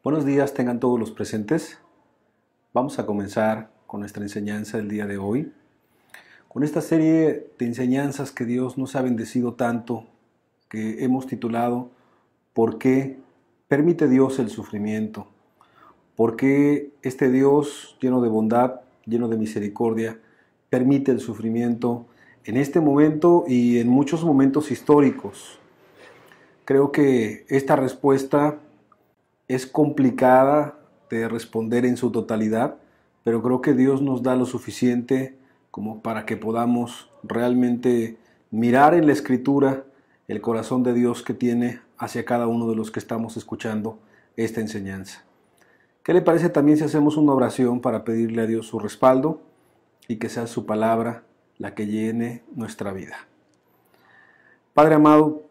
Buenos días tengan todos los presentes. Vamos a comenzar con nuestra enseñanza del día de hoy, con esta serie de enseñanzas que Dios nos ha bendecido tanto, que hemos titulado ¿Por qué permite Dios el sufrimiento? ¿Por qué este Dios lleno de bondad, lleno de misericordia, permite el sufrimiento en este momento y en muchos momentos históricos? Creo que esta respuesta es complicada de responder en su totalidad, pero creo que Dios nos da lo suficiente como para que podamos realmente mirar en la Escritura el corazón de Dios que tiene hacia cada uno de los que estamos escuchando esta enseñanza. ¿Qué le parece también si hacemos una oración para pedirle a Dios su respaldo y que sea su palabra la que llene nuestra vida? Padre amado,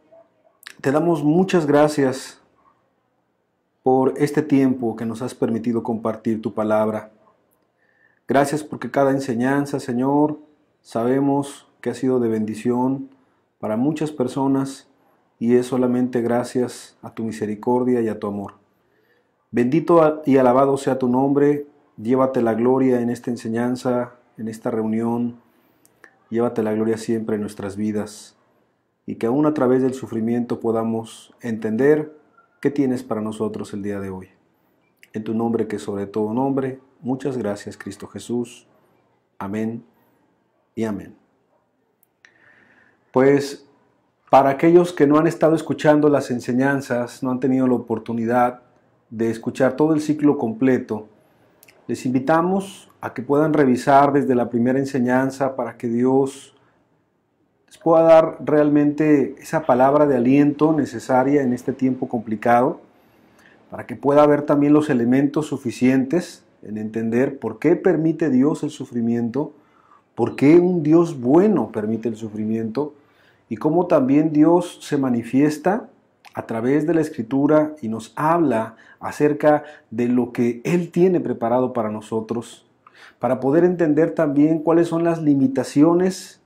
te damos muchas gracias por este tiempo que nos has permitido compartir tu palabra. Gracias porque cada enseñanza, Señor, sabemos que ha sido de bendición para muchas personas y es solamente gracias a tu misericordia y a tu amor. Bendito y alabado sea tu nombre. Llévate la gloria en esta enseñanza, en esta reunión. Llévate la gloria siempre en nuestras vidas y que aún a través del sufrimiento podamos entender ¿qué tienes para nosotros el día de hoy? En tu nombre que sobre todo nombre, muchas gracias Cristo Jesús. Amén y amén. Pues para aquellos que no han estado escuchando las enseñanzas, no han tenido la oportunidad de escuchar todo el ciclo completo, les invitamos a que puedan revisar desde la primera enseñanza para que Dios les pueda dar realmente esa palabra de aliento necesaria en este tiempo complicado, para que pueda haber también los elementos suficientes en entender por qué permite Dios el sufrimiento, por qué un Dios bueno permite el sufrimiento y cómo también Dios se manifiesta a través de la Escritura y nos habla acerca de lo que Él tiene preparado para nosotros, para poder entender también cuáles son las limitaciones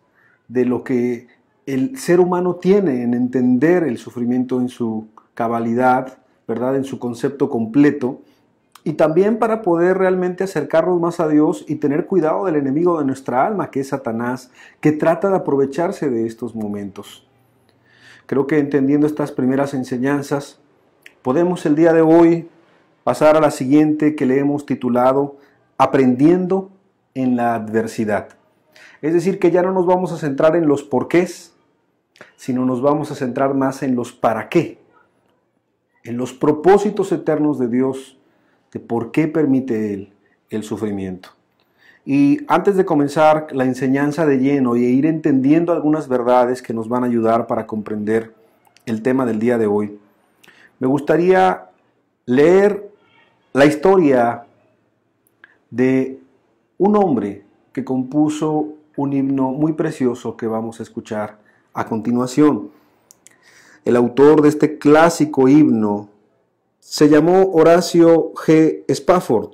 de lo que el ser humano tiene en entender el sufrimiento en su cabalidad, ¿verdad? En su concepto completo, y también para poder realmente acercarnos más a Dios y tener cuidado del enemigo de nuestra alma, que es Satanás, que trata de aprovecharse de estos momentos. Creo que entendiendo estas primeras enseñanzas, podemos el día de hoy pasar a la siguiente que le hemos titulado Aprendiendo en la adversidad. Es decir, que ya no nos vamos a centrar en los porqués, sino nos vamos a centrar más en los para qué, en los propósitos eternos de Dios, de por qué permite Él el sufrimiento. Y antes de comenzar la enseñanza de lleno y ir entendiendo algunas verdades que nos van a ayudar para comprender el tema del día de hoy, me gustaría leer la historia de un hombre que compuso un himno muy precioso que vamos a escuchar a continuación. El autor de este clásico himno se llamó Horacio G. Spafford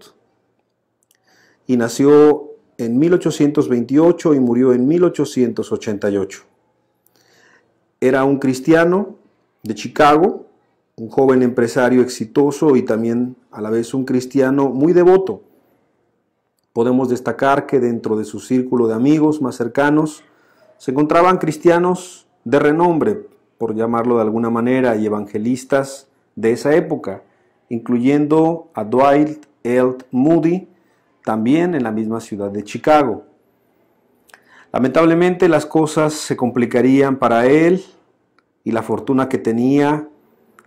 y nació en 1828 y murió en 1888. Era un cristiano de Chicago, un joven empresario exitoso y también a la vez un cristiano muy devoto. Podemos destacar que dentro de su círculo de amigos más cercanos se encontraban cristianos de renombre, por llamarlo de alguna manera, y evangelistas de esa época, incluyendo a Dwight L. Moody, también en la misma ciudad de Chicago. Lamentablemente las cosas se complicarían para él y la fortuna que tenía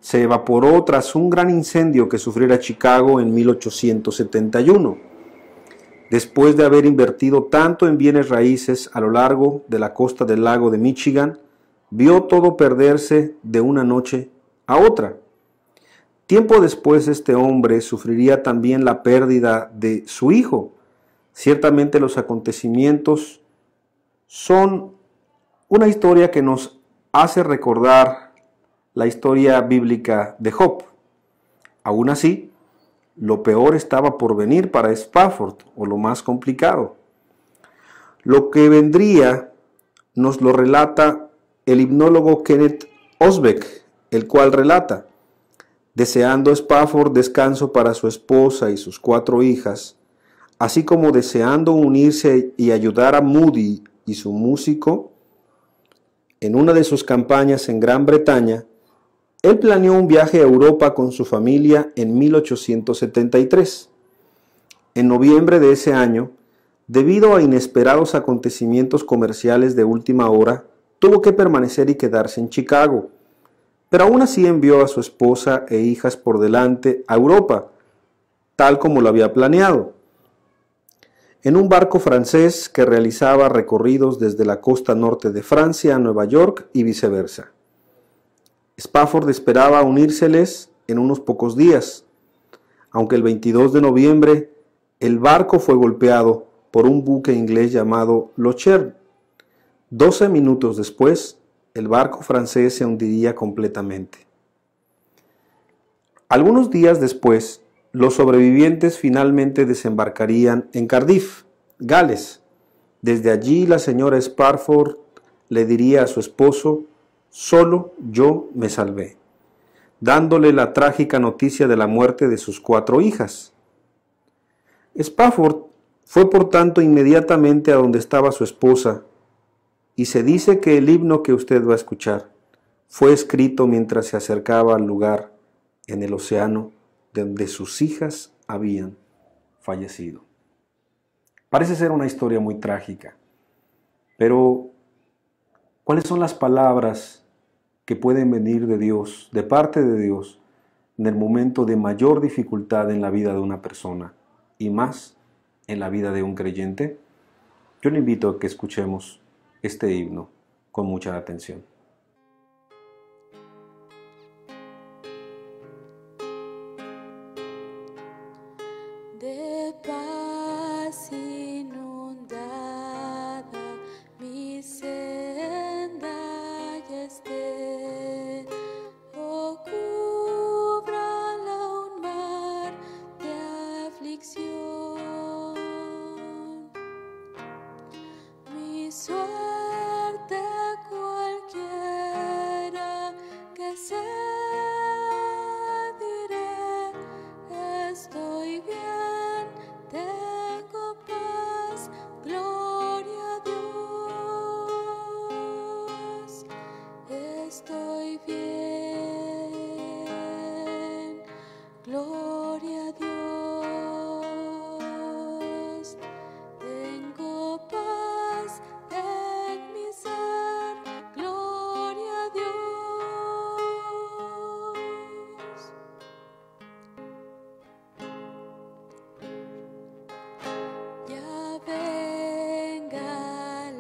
se evaporó tras un gran incendio que sufriera Chicago en 1871. Después de haber invertido tanto en bienes raíces a lo largo de la costa del lago de Michigan, vio todo perderse de una noche a otra. Tiempo después este hombre sufriría también la pérdida de su hijo. Ciertamente los acontecimientos son una historia que nos hace recordar la historia bíblica de Job. Aún así, lo peor estaba por venir para Spafford, o lo más complicado. Lo que vendría nos lo relata el himnólogo Kenneth Osbeck, el cual relata: Deseando Spafford descanso para su esposa y sus 4 hijas, así como deseando unirse y ayudar a Moody y su músico en una de sus campañas en Gran Bretaña, él planeó un viaje a Europa con su familia en 1873. En noviembre de ese año, debido a inesperados acontecimientos comerciales de última hora, tuvo que permanecer y quedarse en Chicago, pero aún así envió a su esposa e hijas por delante a Europa, tal como lo había planeado, en un barco francés que realizaba recorridos desde la costa norte de Francia a Nueva York y viceversa. Spafford esperaba unírseles en unos pocos días, aunque el 22 de noviembre el barco fue golpeado por un buque inglés llamado Locher. 12 minutos después, el barco francés se hundiría completamente. Algunos días después, los sobrevivientes finalmente desembarcarían en Cardiff, Gales. Desde allí la señora Spafford le diría a su esposo: «Solo yo me salvé», dándole la trágica noticia de la muerte de sus 4 hijas. Spafford fue por tanto inmediatamente a donde estaba su esposa, y se dice que el himno que usted va a escuchar fue escrito mientras se acercaba al lugar en el océano donde sus hijas habían fallecido. Parece ser una historia muy trágica, pero ¿cuáles son las palabras que pueden venir de Dios, de parte de Dios, en el momento de mayor dificultad en la vida de una persona y más en la vida de un creyente? Yo le invito a que escuchemos este himno con mucha atención. De paz inundada mi senda ya esté, o cúbrala un mar de aflicción. Mi suerte cualquiera que sea, diré: estoy bien, tengo paz, gloria a Dios. Estoy bien, gloria a Dios. Tengo paz en mi ser, gloria a Dios. Ya venga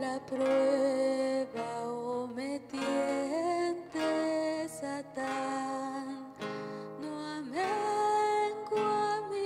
la prueba o me tiente Satán, no amengo a mi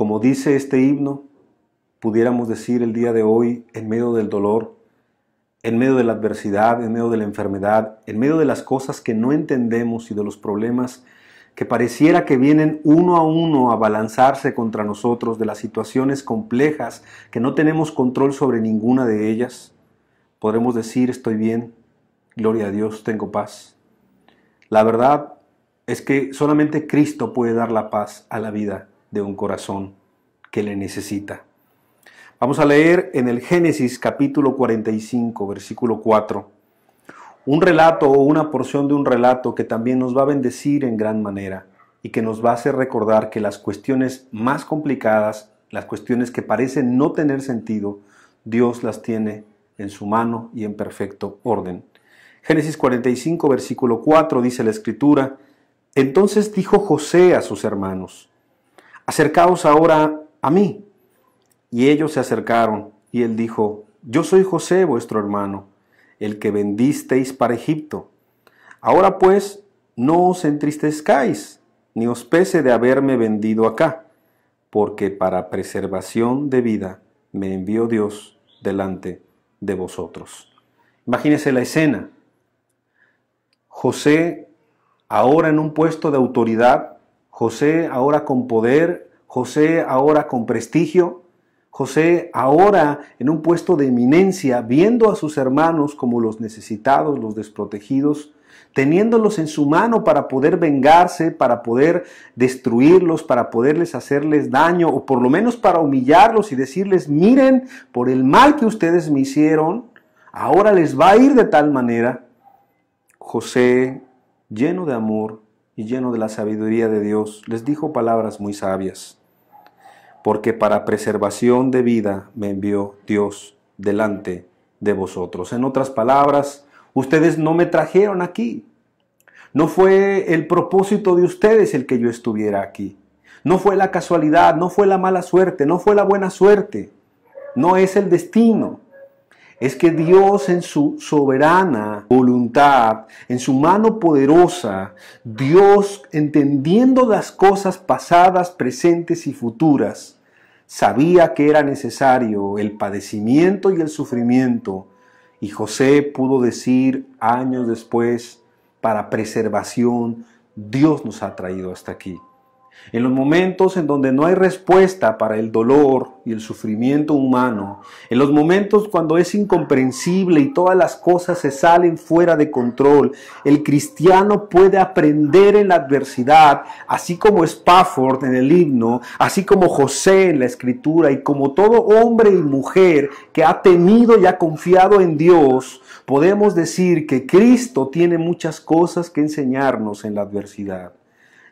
Como dice este himno, pudiéramos decir el día de hoy, en medio del dolor, en medio de la adversidad, en medio de la enfermedad, en medio de las cosas que no entendemos y de los problemas que pareciera que vienen uno a uno a balanzarse contra nosotros, de las situaciones complejas que no tenemos control sobre ninguna de ellas, podremos decir: estoy bien, gloria a Dios, tengo paz. La verdad es que solamente Cristo puede dar la paz a la vida de un corazón que le necesita. Vamos a leer en el Génesis capítulo 45, versículo 4, un relato o una porción de un relato que también nos va a bendecir en gran manera y que nos va a hacer recordar que las cuestiones más complicadas, las cuestiones que parecen no tener sentido, Dios las tiene en su mano y en perfecto orden. Génesis 45, versículo 4, dice la Escritura: entonces dijo José a sus hermanos: acercaos ahora a mí. Y ellos se acercaron, y él dijo: yo soy José, vuestro hermano, el que vendisteis para Egipto. Ahora pues, no os entristezcáis, ni os pese de haberme vendido acá, porque para preservación de vida me envió Dios delante de vosotros. Imagínense la escena. José ahora en un puesto de autoridad, José ahora con poder, José ahora con prestigio, José ahora en un puesto de eminencia, viendo a sus hermanos como los necesitados, los desprotegidos, teniéndolos en su mano para poder vengarse, para poder destruirlos, para poderles hacerles daño, o por lo menos para humillarlos y decirles: miren, por el mal que ustedes me hicieron, ahora les va a ir de tal manera. José, lleno de amor y lleno de la sabiduría de Dios, les dijo palabras muy sabias: porque para preservación de vida me envió Dios delante de vosotros. En otras palabras, ustedes no me trajeron aquí. No fue el propósito de ustedes el que yo estuviera aquí. No fue la casualidad, no fue la mala suerte, no fue la buena suerte. No es el destino. Es que Dios en su soberana voluntad, en su mano poderosa, Dios, entendiendo las cosas pasadas, presentes y futuras, sabía que era necesario el padecimiento y el sufrimiento. Y José pudo decir años después: para preservación, Dios nos ha traído hasta aquí. En los momentos en donde no hay respuesta para el dolor y el sufrimiento humano, en los momentos cuando es incomprensible y todas las cosas se salen fuera de control, el cristiano puede aprender en la adversidad, así como Spafford en el himno, así como José en la Escritura, y como todo hombre y mujer que ha temido y ha confiado en Dios, podemos decir que Cristo tiene muchas cosas que enseñarnos en la adversidad.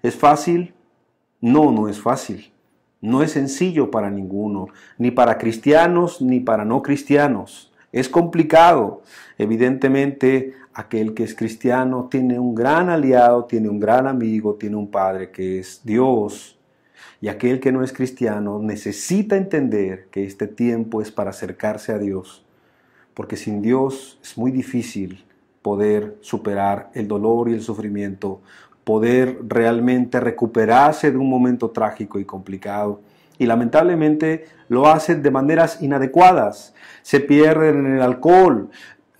¿Es fácil? No, no es fácil. No es sencillo para ninguno, ni para cristianos ni para no cristianos. Es complicado. Evidentemente, aquel que es cristiano tiene un gran aliado, tiene un gran amigo, tiene un padre que es Dios. Y aquel que no es cristiano necesita entender que este tiempo es para acercarse a Dios, porque sin Dios es muy difícil poder superar el dolor y el sufrimiento, poder realmente recuperarse de un momento trágico y complicado. Y lamentablemente lo hacen de maneras inadecuadas. Se pierden en el alcohol,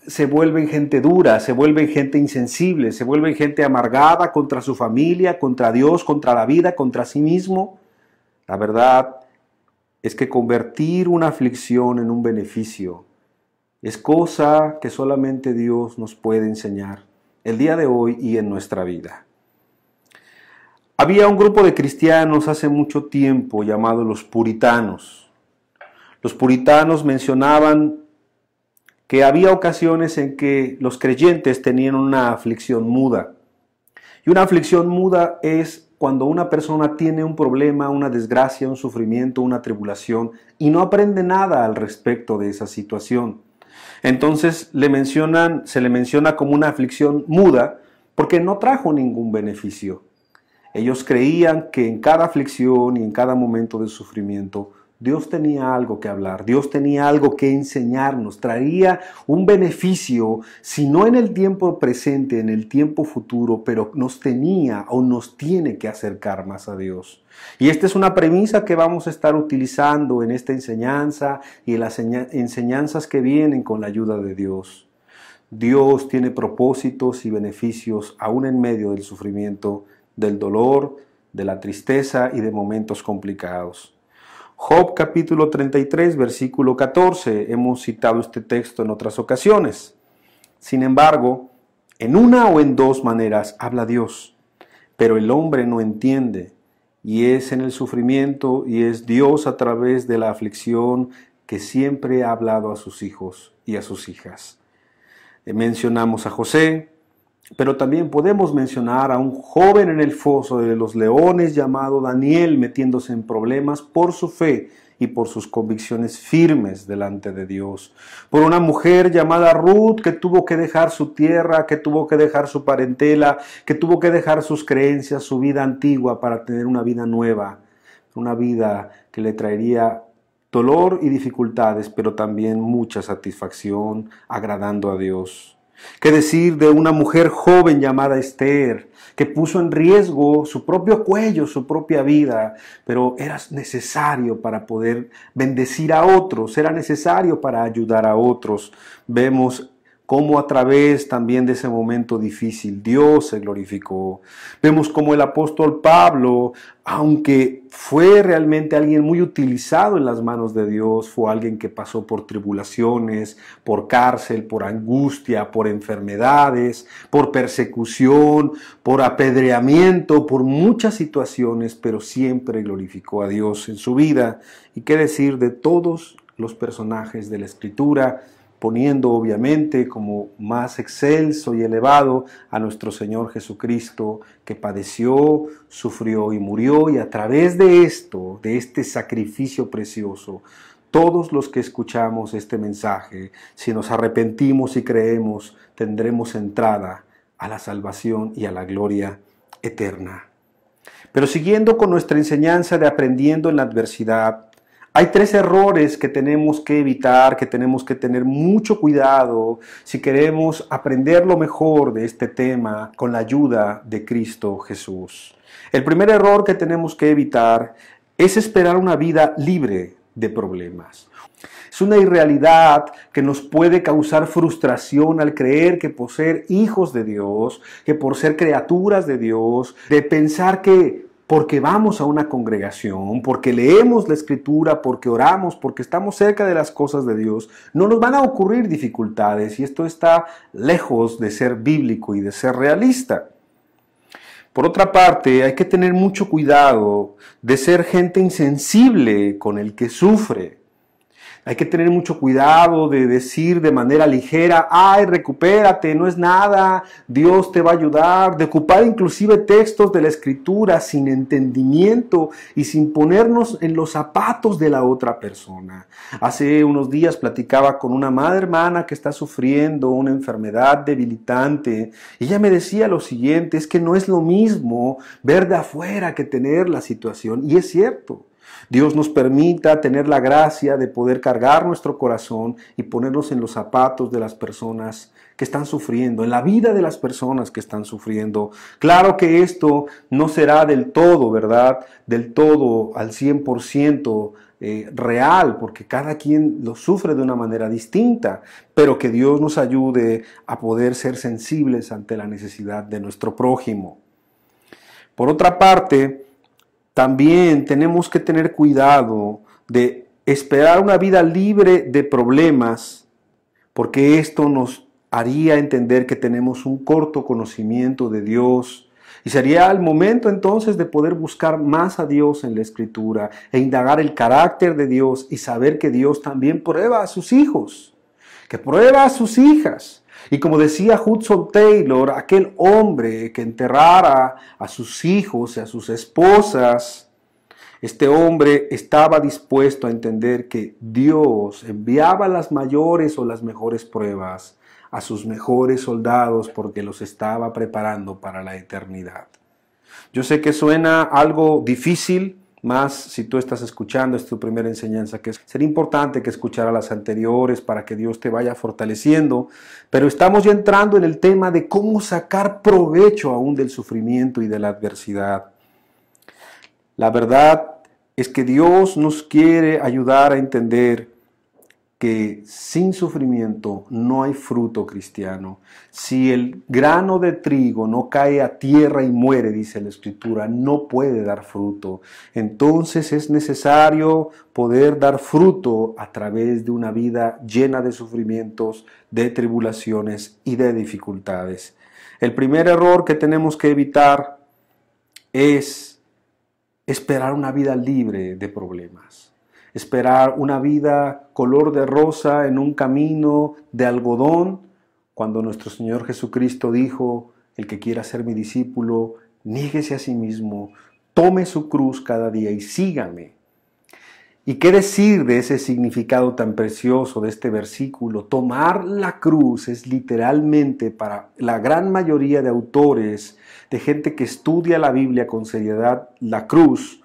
se vuelven gente dura, se vuelven gente insensible, se vuelven gente amargada contra su familia, contra Dios, contra la vida, contra sí mismo. La verdad es que convertir una aflicción en un beneficio es cosa que solamente Dios nos puede enseñar el día de hoy y en nuestra vida. Había un grupo de cristianos hace mucho tiempo llamados los puritanos. Los puritanos mencionaban que había ocasiones en que los creyentes tenían una aflicción muda. Y una aflicción muda es cuando una persona tiene un problema, una desgracia, un sufrimiento, una tribulación y no aprende nada al respecto de esa situación. Entonces se le menciona como una aflicción muda porque no trajo ningún beneficio. Ellos creían que en cada aflicción y en cada momento de sufrimiento Dios tenía algo que hablar, Dios tenía algo que enseñarnos, traía un beneficio, si no en el tiempo presente, en el tiempo futuro, pero nos tenía o nos tiene que acercar más a Dios. Y esta es una premisa que vamos a estar utilizando en esta enseñanza y en las enseñanzas que vienen con la ayuda de Dios. Dios tiene propósitos y beneficios aún en medio del sufrimiento, del dolor, de la tristeza y de momentos complicados. Job capítulo 33, versículo 14. Hemos citado este texto en otras ocasiones. Sin embargo, en una o en dos maneras habla Dios, pero el hombre no entiende, y es en el sufrimiento y es Dios a través de la aflicción que siempre ha hablado a sus hijos y a sus hijas. Mencionamos a José, pero también podemos mencionar a un joven en el foso de los leones llamado Daniel, metiéndose en problemas por su fe y por sus convicciones firmes delante de Dios. Por una mujer llamada Ruth que tuvo que dejar su tierra, que tuvo que dejar su parentela, que tuvo que dejar sus creencias, su vida antigua para tener una vida nueva, una vida que le traería dolor y dificultades, pero también mucha satisfacción, agradando a Dios. ¿Qué decir de una mujer joven llamada Esther, que puso en riesgo su propio cuello, su propia vida, pero era necesario para poder bendecir a otros, era necesario para ayudar a otros? Vemos cómo a través también de ese momento difícil Dios se glorificó. Vemos cómo el apóstol Pablo, aunque fue realmente alguien muy utilizado en las manos de Dios, fue alguien que pasó por tribulaciones, por cárcel, por angustia, por enfermedades, por persecución, por apedreamiento, por muchas situaciones, pero siempre glorificó a Dios en su vida. ¿Y qué decir de todos los personajes de la Escritura, poniendo obviamente como más excelso y elevado a nuestro Señor Jesucristo, que padeció, sufrió y murió, y a través de esto, de este sacrificio precioso, todos los que escuchamos este mensaje, si nos arrepentimos y creemos, tendremos entrada a la salvación y a la gloria eterna. Pero siguiendo con nuestra enseñanza de aprendiendo en la adversidad, hay tres errores que tenemos que evitar, que tenemos que tener mucho cuidado si queremos aprender lo mejor de este tema con la ayuda de Cristo Jesús. El primer error que tenemos que evitar es esperar una vida libre de problemas. Es una irrealidad que nos puede causar frustración al creer que por ser hijos de Dios, que por ser criaturas de Dios, de pensar que porque vamos a una congregación, porque leemos la Escritura, porque oramos, porque estamos cerca de las cosas de Dios, no nos van a ocurrir dificultades, y esto está lejos de ser bíblico y de ser realista. Por otra parte, hay que tener mucho cuidado de ser gente insensible con el que sufre. Hay que tener mucho cuidado de decir de manera ligera, ay, recupérate, no es nada, Dios te va a ayudar, de ocupar inclusive textos de la Escritura sin entendimiento y sin ponernos en los zapatos de la otra persona. Hace unos días platicaba con una madre hermana que está sufriendo una enfermedad debilitante, y ella me decía lo siguiente, es que no es lo mismo ver de afuera que tener la situación, y es cierto. Dios nos permita tener la gracia de poder cargar nuestro corazón y ponernos en los zapatos de las personas que están sufriendo, en la vida de las personas que están sufriendo. Claro que esto no será del todo, ¿verdad? Del todo al 100% real, porque cada quien lo sufre de una manera distinta, pero que Dios nos ayude a poder ser sensibles ante la necesidad de nuestro prójimo. Por otra parte, también tenemos que tener cuidado de esperar una vida libre de problemas, porque esto nos haría entender que tenemos un corto conocimiento de Dios, y sería el momento entonces de poder buscar más a Dios en la Escritura e indagar el carácter de Dios y saber que Dios también prueba a sus hijos, que prueba a sus hijas. Y como decía Hudson Taylor, aquel hombre que enterrara a sus hijos y a sus esposas, este hombre estaba dispuesto a entender que Dios enviaba las mayores o las mejores pruebas a sus mejores soldados porque los estaba preparando para la eternidad. Yo sé que suena algo difícil, Más si tú estás escuchando, es tu primera enseñanza, que sería importante que escuchara las anteriores para que Dios te vaya fortaleciendo. Pero estamos ya entrando en el tema de cómo sacar provecho aún del sufrimiento y de la adversidad. La verdad es que Dios nos quiere ayudar a entender que sin sufrimiento no hay fruto cristiano. Si el grano de trigo no cae a tierra y muere, dice la Escritura, no puede dar fruto. Entonces es necesario poder dar fruto a través de una vida llena de sufrimientos, de tribulaciones y de dificultades. El primer error que tenemos que evitar es esperar una vida libre de problemas. Esperar una vida color de rosa en un camino de algodón, cuando nuestro Señor Jesucristo dijo: el que quiera ser mi discípulo, niéguese a sí mismo, tome su cruz cada día y sígame. ¿Y qué decir de ese significado tan precioso de este versículo? Tomar la cruz es literalmente, para la gran mayoría de autores, de gente que estudia la Biblia con seriedad, la cruz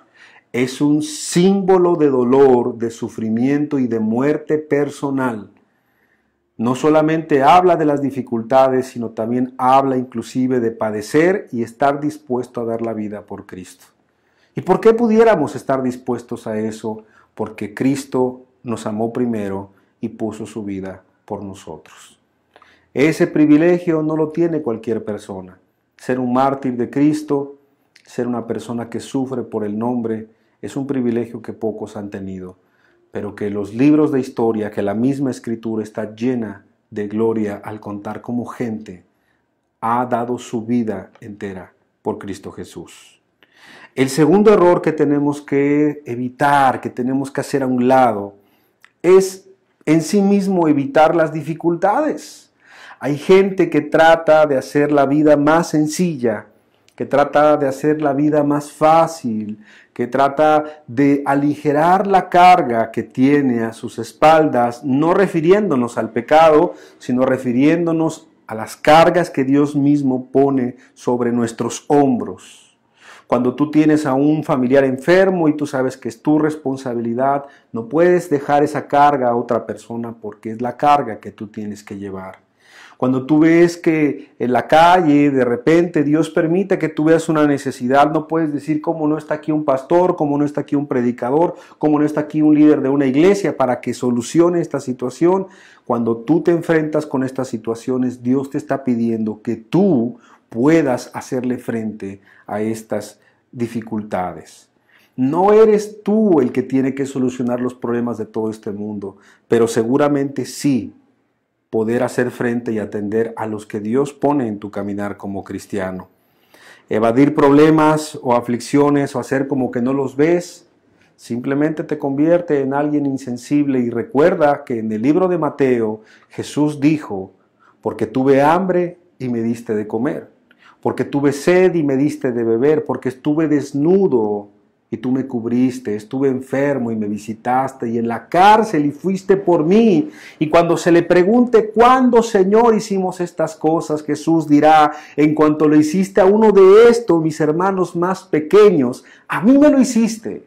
es un símbolo de dolor, de sufrimiento y de muerte personal. No solamente habla de las dificultades, sino también habla inclusive de padecer y estar dispuesto a dar la vida por Cristo. ¿Y por qué pudiéramos estar dispuestos a eso? Porque Cristo nos amó primero y puso su vida por nosotros. Ese privilegio no lo tiene cualquier persona. Ser un mártir de Cristo, ser una persona que sufre por el nombre, es un privilegio que pocos han tenido, pero que los libros de historia, que la misma Escritura está llena de gloria al contar cómo gente ha dado su vida entera por Cristo Jesús. El segundo error que tenemos que evitar, que tenemos que hacer a un lado, es en sí mismo evitar las dificultades. Hay gente que trata de hacer la vida más sencilla, que trata de hacer la vida más fácil, que trata de aligerar la carga que tiene a sus espaldas, no refiriéndonos al pecado, sino refiriéndonos a las cargas que Dios mismo pone sobre nuestros hombros. Cuando tú tienes a un familiar enfermo y tú sabes que es tu responsabilidad, no puedes dejar esa carga a otra persona porque es la carga que tú tienes que llevar. Cuando tú ves que en la calle de repente Dios permite que tú veas una necesidad, no puedes decir cómo no está aquí un pastor, cómo no está aquí un predicador, cómo no está aquí un líder de una iglesia para que solucione esta situación. Cuando tú te enfrentas con estas situaciones, Dios te está pidiendo que tú puedas hacerle frente a estas dificultades. No eres tú el que tiene que solucionar los problemas de todo este mundo, pero seguramente sí poder hacer frente y atender a los que Dios pone en tu caminar como cristiano. Evadir problemas o aflicciones o hacer como que no los ves, simplemente te convierte en alguien insensible. Y recuerda que en el libro de Mateo Jesús dijo: porque tuve hambre y me diste de comer, porque tuve sed y me diste de beber, porque estuve desnudo y tú me cubriste, estuve enfermo y me visitaste, y en la cárcel y fuiste por mí. Y cuando se le pregunte: ¿cuándo, Señor, hicimos estas cosas?, Jesús dirá: en cuanto lo hiciste a uno de estos, mis hermanos más pequeños, a mí me lo hiciste.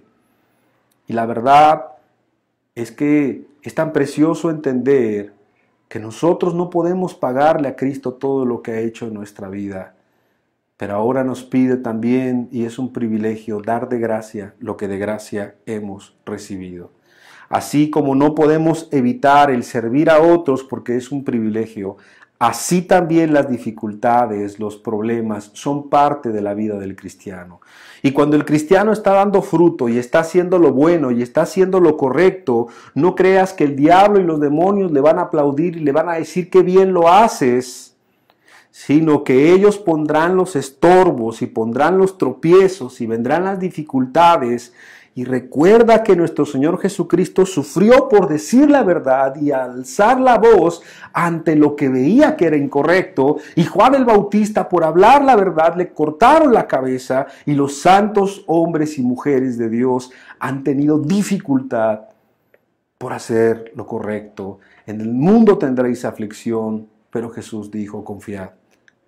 Y la verdad es que es tan precioso entender que nosotros no podemos pagarle a Cristo todo lo que ha hecho en nuestra vida. Pero ahora nos pide también, y es un privilegio, dar de gracia lo que de gracia hemos recibido. Así como no podemos evitar el servir a otros porque es un privilegio, así también las dificultades, los problemas son parte de la vida del cristiano. Y cuando el cristiano está dando fruto y está haciendo lo bueno y está haciendo lo correcto, no creas que el diablo y los demonios le van a aplaudir y le van a decir qué bien lo haces, sino que ellos pondrán los estorbos y pondrán los tropiezos y vendrán las dificultades. Y recuerda que nuestro Señor Jesucristo sufrió por decir la verdad y alzar la voz ante lo que veía que era incorrecto, y Juan el Bautista, por hablar la verdad, le cortaron la cabeza, y los santos hombres y mujeres de Dios han tenido dificultad por hacer lo correcto. En el mundo tendréis aflicción, pero Jesús dijo: confiad,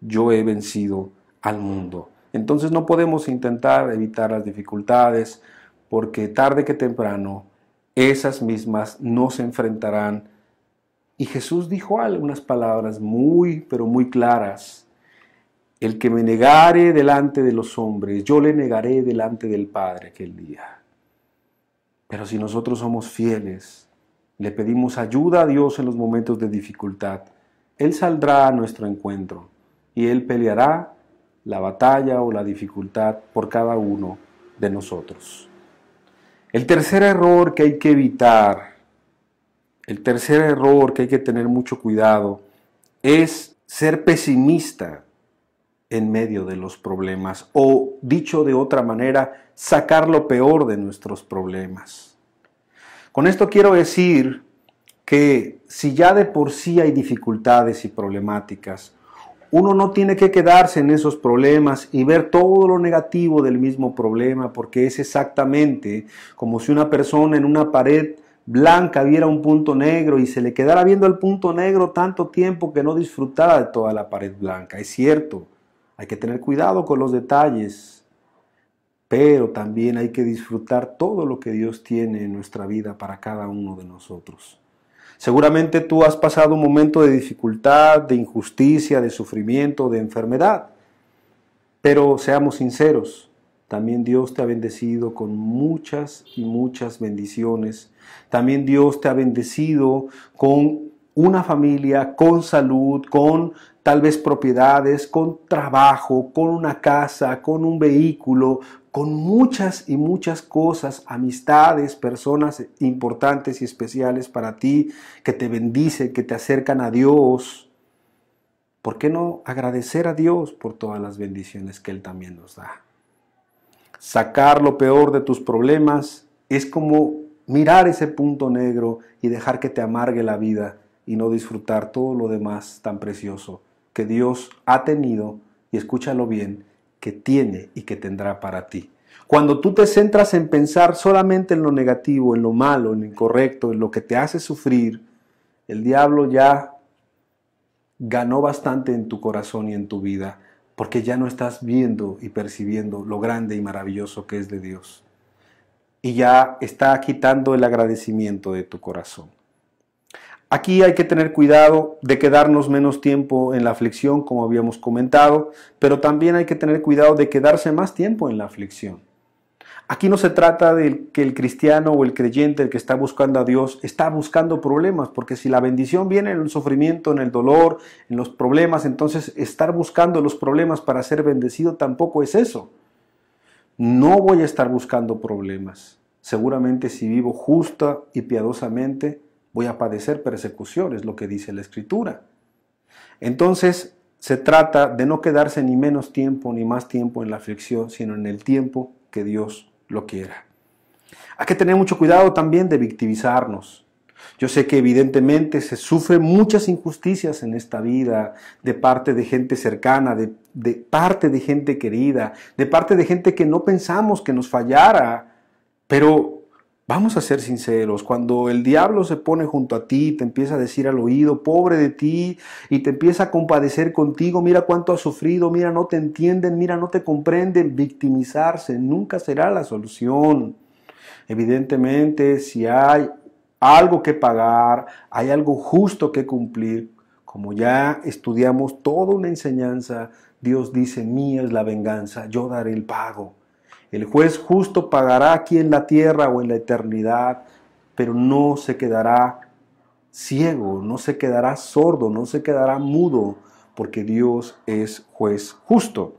yo he vencido al mundo. Entonces no podemos intentar evitar las dificultades, porque tarde que temprano esas mismas nos enfrentarán. Y Jesús dijo algunas palabras muy, pero muy claras. El que me negare delante de los hombres, yo le negaré delante del Padre aquel día. Pero si nosotros somos fieles, le pedimos ayuda a Dios en los momentos de dificultad, Él saldrá a nuestro encuentro y Él peleará la batalla o la dificultad por cada uno de nosotros. El tercer error que hay que evitar, el tercer error que hay que tener mucho cuidado, es ser pesimista en medio de los problemas, o dicho de otra manera, sacar lo peor de nuestros problemas. Con esto quiero decir que si ya de por sí hay dificultades y problemáticas, uno no tiene que quedarse en esos problemas y ver todo lo negativo del mismo problema, porque es exactamente como si una persona en una pared blanca viera un punto negro y se le quedara viendo el punto negro tanto tiempo que no disfrutara de toda la pared blanca. Es cierto, hay que tener cuidado con los detalles, pero también hay que disfrutar todo lo que Dios tiene en nuestra vida para cada uno de nosotros. Seguramente tú has pasado un momento de dificultad, de injusticia, de sufrimiento, de enfermedad, pero seamos sinceros, también Dios te ha bendecido con muchas y muchas bendiciones. También Dios te ha bendecido con una familia, con salud, con tal vez propiedades, con trabajo, con una casa, con un vehículo, con muchas y muchas cosas, amistades, personas importantes y especiales para ti, que te bendicen, que te acercan a Dios. ¿Por qué no agradecer a Dios por todas las bendiciones que Él también nos da? Sacar lo peor de tus problemas es como mirar ese punto negro y dejar que te amargue la vida y no disfrutar todo lo demás tan precioso que Dios ha tenido, y escúchalo bien, que tiene y que tendrá para ti. Cuando tú te centras en pensar solamente en lo negativo, en lo malo, en lo incorrecto, en lo que te hace sufrir, el diablo ya ganó bastante en tu corazón y en tu vida, porque ya no estás viendo y percibiendo lo grande y maravilloso que es de Dios. Y ya está quitando el agradecimiento de tu corazón. Aquí hay que tener cuidado de quedarnos menos tiempo en la aflicción, como habíamos comentado, pero también hay que tener cuidado de quedarse más tiempo en la aflicción. Aquí no se trata de que el cristiano o el creyente, el que está buscando a Dios, está buscando problemas, porque si la bendición viene en el sufrimiento, en el dolor, en los problemas, entonces estar buscando los problemas para ser bendecido tampoco es eso. No voy a estar buscando problemas. Seguramente si vivo justa y piadosamente, voy a padecer persecución, es lo que dice la Escritura. Entonces, se trata de no quedarse ni menos tiempo ni más tiempo en la aflicción, sino en el tiempo que Dios lo quiera. Hay que tener mucho cuidado también de victimizarnos. Yo sé que evidentemente se sufren muchas injusticias en esta vida de parte de gente cercana, de parte de gente querida, de parte de gente que no pensamos que nos fallara, pero vamos a ser sinceros, cuando el diablo se pone junto a ti, te empieza a decir al oído, pobre de ti, y te empieza a compadecer contigo, mira cuánto has sufrido, mira no te entienden, mira no te comprenden, victimizarse nunca será la solución. Evidentemente, si hay algo que pagar, hay algo justo que cumplir, como ya estudiamos toda una enseñanza, Dios dice, mía es la venganza, yo daré el pago. El juez justo pagará aquí en la tierra o en la eternidad, pero no se quedará ciego, no se quedará sordo, no se quedará mudo, porque Dios es juez justo.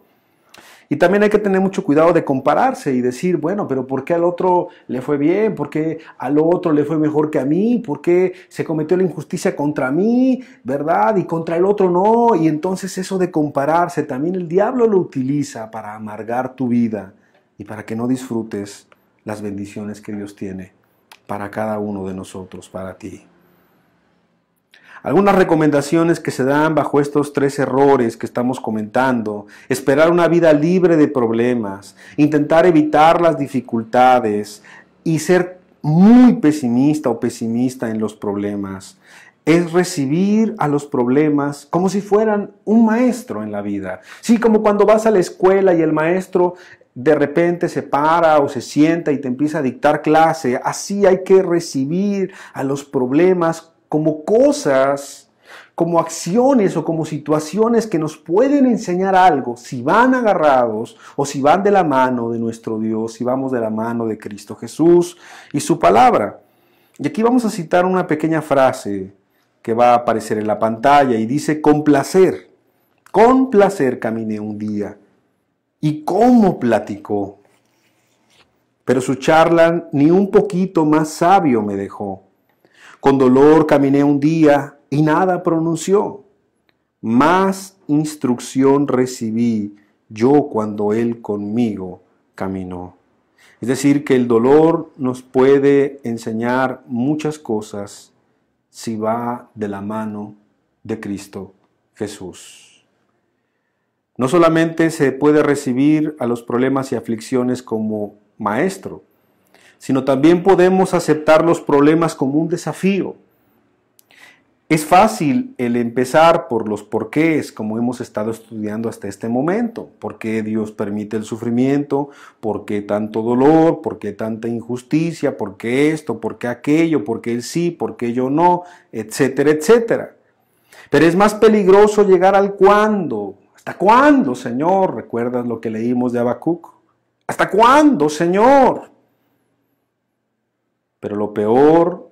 Y también hay que tener mucho cuidado de compararse y decir, bueno, pero ¿por qué al otro le fue bien? ¿Por qué al otro le fue mejor que a mí? ¿Por qué se cometió la injusticia contra mí, verdad? Y contra el otro no. Y entonces eso de compararse, también el diablo lo utiliza para amargar tu vida y para que no disfrutes las bendiciones que Dios tiene para cada uno de nosotros, para ti. Algunas recomendaciones que se dan bajo estos 3 errores que estamos comentando: esperar una vida libre de problemas, intentar evitar las dificultades y ser muy pesimista o pesimista en los problemas. Es recibir a los problemas como si fueran un maestro en la vida. Sí, como cuando vas a la escuela y el maestro de repente se para o se sienta y te empieza a dictar clase. Así hay que recibir a los problemas como cosas, como acciones o como situaciones que nos pueden enseñar algo, si van agarrados o si van de la mano de nuestro Dios, si vamos de la mano de Cristo Jesús y su palabra. Y aquí vamos a citar una pequeña frase que va a aparecer en la pantalla y dice: con placer caminé un día. ¿Y cómo platicó? Pero su charla ni un poquito más sabio me dejó. Con dolor caminé un día y nada pronunció. Más instrucción recibí yo cuando él conmigo caminó. Es decir, que el dolor nos puede enseñar muchas cosas si va de la mano de Cristo Jesús. No solamente se puede recibir a los problemas y aflicciones como maestro, sino también podemos aceptar los problemas como un desafío. Es fácil el empezar por los porqués, como hemos estado estudiando hasta este momento. ¿Por qué Dios permite el sufrimiento? ¿Por qué tanto dolor? ¿Por qué tanta injusticia? ¿Por qué esto? ¿Por qué aquello? ¿Por qué él sí? ¿Por qué yo no? Etcétera, etcétera. Pero es más peligroso llegar al cuándo. ¿Hasta cuándo, Señor? ¿Recuerdas lo que leímos de Habacuc? ¿Hasta cuándo, Señor? Pero lo peor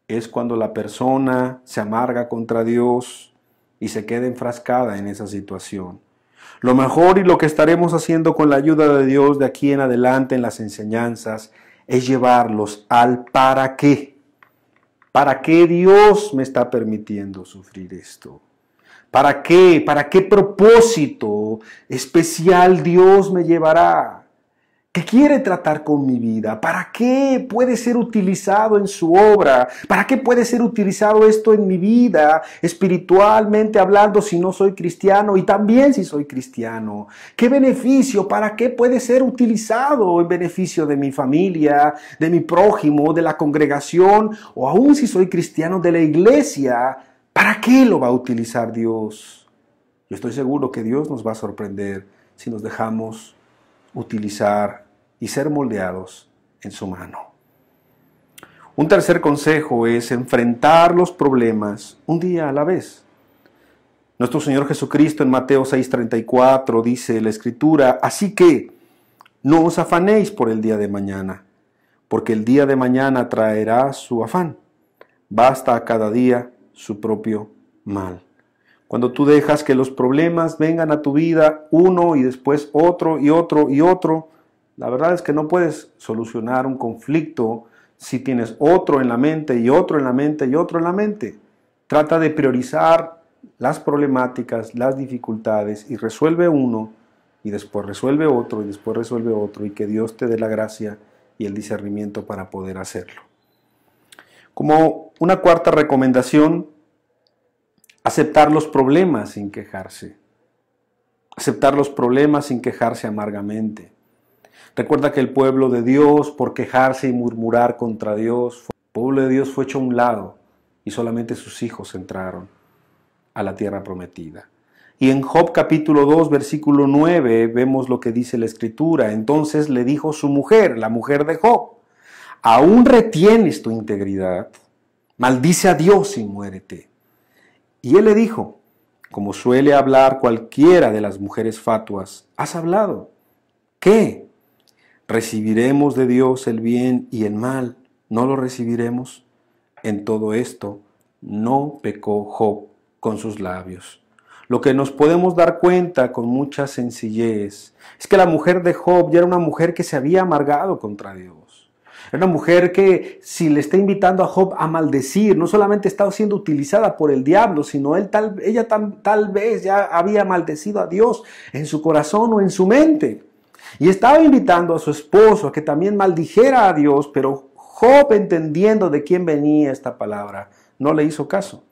es cuando la persona se amarga contra Dios y se queda enfrascada en esa situación. Lo mejor y lo que estaremos haciendo con la ayuda de Dios de aquí en adelante en las enseñanzas es llevarlos al para qué. ¿Para qué Dios me está permitiendo sufrir esto? ¿Para qué? ¿Para qué propósito especial Dios me llevará? ¿Qué quiere tratar con mi vida? ¿Para qué puede ser utilizado en su obra? ¿Para qué puede ser utilizado esto en mi vida, espiritualmente hablando, si no soy cristiano y también si soy cristiano? ¿Qué beneficio? ¿Para qué puede ser utilizado en beneficio de mi familia, de mi prójimo, de la congregación o aún si soy cristiano de la iglesia? ¿Para qué lo va a utilizar Dios? Yo estoy seguro que Dios nos va a sorprender si nos dejamos utilizar y ser moldeados en su mano. Un tercer consejo es enfrentar los problemas un día a la vez. Nuestro Señor Jesucristo en Mateo 6:34 dice la Escritura: así que no os afanéis por el día de mañana, porque el día de mañana traerá su afán. Basta a cada día su propio mal. Cuando tú dejas que los problemas vengan a tu vida, uno y después otro y otro y otro, la verdad es que no puedes solucionar un conflicto si tienes otro en la mente y otro en la mente y otro en la mente. Trata de priorizar las problemáticas, las dificultades y resuelve uno y después resuelve otro y después resuelve otro y que Dios te dé la gracia y el discernimiento para poder hacerlo. Como una cuarta recomendación, aceptar los problemas sin quejarse. Aceptar los problemas sin quejarse amargamente. Recuerda que el pueblo de Dios, por quejarse y murmurar contra Dios, el pueblo de Dios fue hecho a un lado y solamente sus hijos entraron a la tierra prometida. Y en Job capítulo 2, versículo 9, vemos lo que dice la Escritura. Entonces le dijo su mujer, la mujer de Job: ¿aún retienes tu integridad? Maldice a Dios y muérete. Y él le dijo, como suele hablar cualquiera de las mujeres fatuas: ¿has hablado? ¿Qué? ¿Recibiremos de Dios el bien y el mal? ¿No lo recibiremos? En todo esto no pecó Job con sus labios. Lo que nos podemos dar cuenta con mucha sencillez es que la mujer de Job ya era una mujer que se había amargado contra Dios. Era una mujer que, si le está invitando a Job a maldecir, no solamente estaba siendo utilizada por el diablo, sino ella tal vez ya había maldecido a Dios en su corazón o en su mente. Y estaba invitando a su esposo a que también maldijera a Dios, pero Job, entendiendo de quién venía esta palabra, no le hizo caso.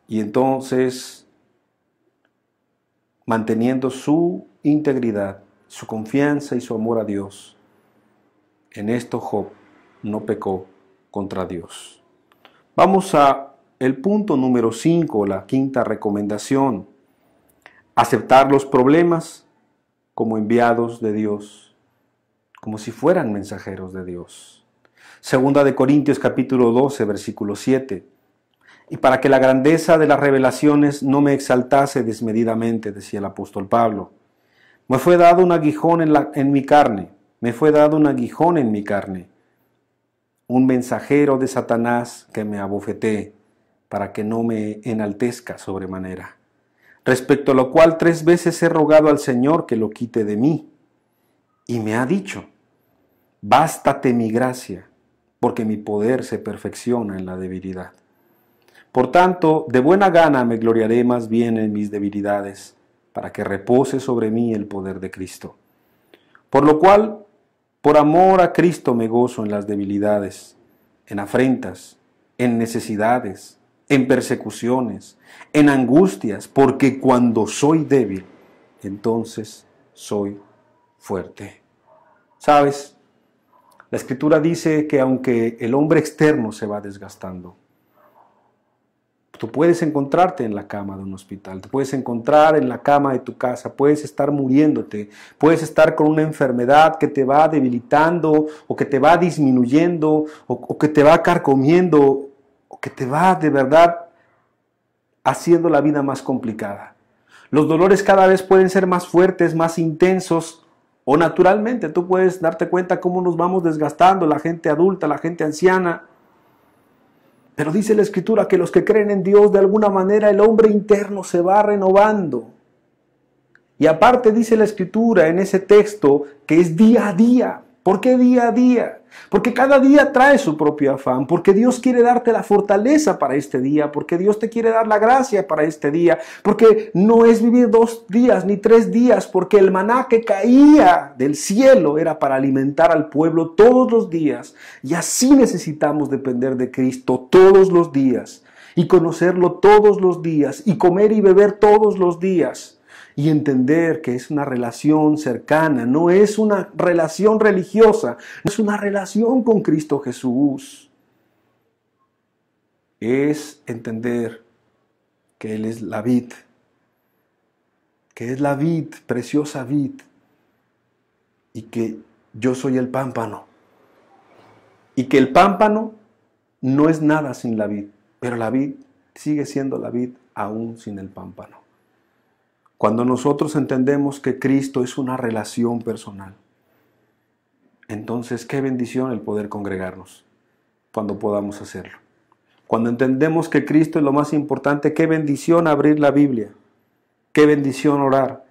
Y entonces, manteniendo su integridad, su confianza y su amor a Dios, en esto Job no pecó contra Dios. Vamos a el punto número 5, la quinta recomendación. Aceptar los problemas como enviados de Dios, como si fueran mensajeros de Dios. Segunda de Corintios capítulo 12, versículo 7. Y para que la grandeza de las revelaciones no me exaltase desmedidamente, decía el apóstol Pablo, me fue dado un aguijón en mi carne, me fue dado un aguijón en mi carne, un mensajero de Satanás que me abofetee, para que no me enaltezca sobremanera. Respecto a lo cual 3 veces he rogado al Señor que lo quite de mí. Y me ha dicho, bástate mi gracia, porque mi poder se perfecciona en la debilidad. Por tanto, de buena gana me gloriaré más bien en mis debilidades, para que repose sobre mí el poder de Cristo. Por lo cual, por amor a Cristo me gozo en las debilidades, en afrentas, en necesidades, en persecuciones, en angustias, porque cuando soy débil, entonces soy fuerte. ¿Sabes? La Escritura dice que aunque el hombre externo se va desgastando, tú puedes encontrarte en la cama de un hospital, te puedes encontrar en la cama de tu casa, puedes estar muriéndote, puedes estar con una enfermedad que te va debilitando o que te va disminuyendo o que te va carcomiendo o que te va de verdad haciendo la vida más complicada. Los dolores cada vez pueden ser más fuertes, más intensos o naturalmente tú puedes darte cuenta cómo nos vamos desgastando, la gente adulta, la gente anciana. Pero dice la Escritura que los que creen en Dios, de alguna manera el hombre interno se va renovando. Y aparte dice la Escritura en ese texto que es día a día. ¿Por qué día a día? Porque cada día trae su propio afán, porque Dios quiere darte la fortaleza para este día, porque Dios te quiere dar la gracia para este día, porque no es vivir 2 días ni 3 días, porque el maná que caía del cielo era para alimentar al pueblo todos los días, y así necesitamos depender de Cristo todos los días, y conocerlo todos los días, y comer y beber todos los días. Y entender que es una relación cercana, no es una relación religiosa, no es una relación con Cristo Jesús. Es entender que Él es la vid, que es la vid, preciosa vid, y que yo soy el pámpano. Y que el pámpano no es nada sin la vid, pero la vid sigue siendo la vid aún sin el pámpano. Cuando nosotros entendemos que Cristo es una relación personal, entonces qué bendición el poder congregarnos cuando podamos hacerlo. Cuando entendemos que Cristo es lo más importante, qué bendición abrir la Biblia, qué bendición orar,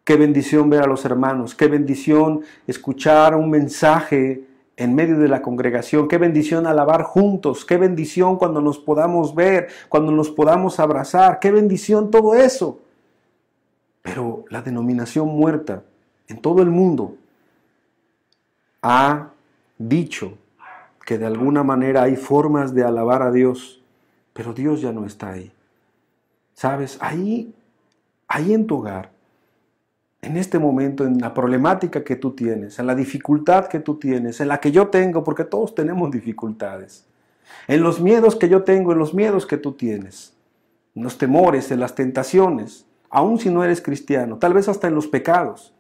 qué bendición ver a los hermanos, qué bendición escuchar un mensaje en medio de la congregación, qué bendición alabar juntos, qué bendición cuando nos podamos ver, cuando nos podamos abrazar, qué bendición todo eso. Pero la denominación muerta en todo el mundo ha dicho que de alguna manera hay formas de alabar a Dios, pero Dios ya no está ahí. ¿Sabes? Ahí en tu hogar, en este momento, en la problemática que tú tienes, en la dificultad que tú tienes, en la que yo tengo, porque todos tenemos dificultades, en los miedos que yo tengo, en los miedos que tú tienes, en los temores, en las tentaciones, aun si no eres cristiano, tal vez hasta en los pecados.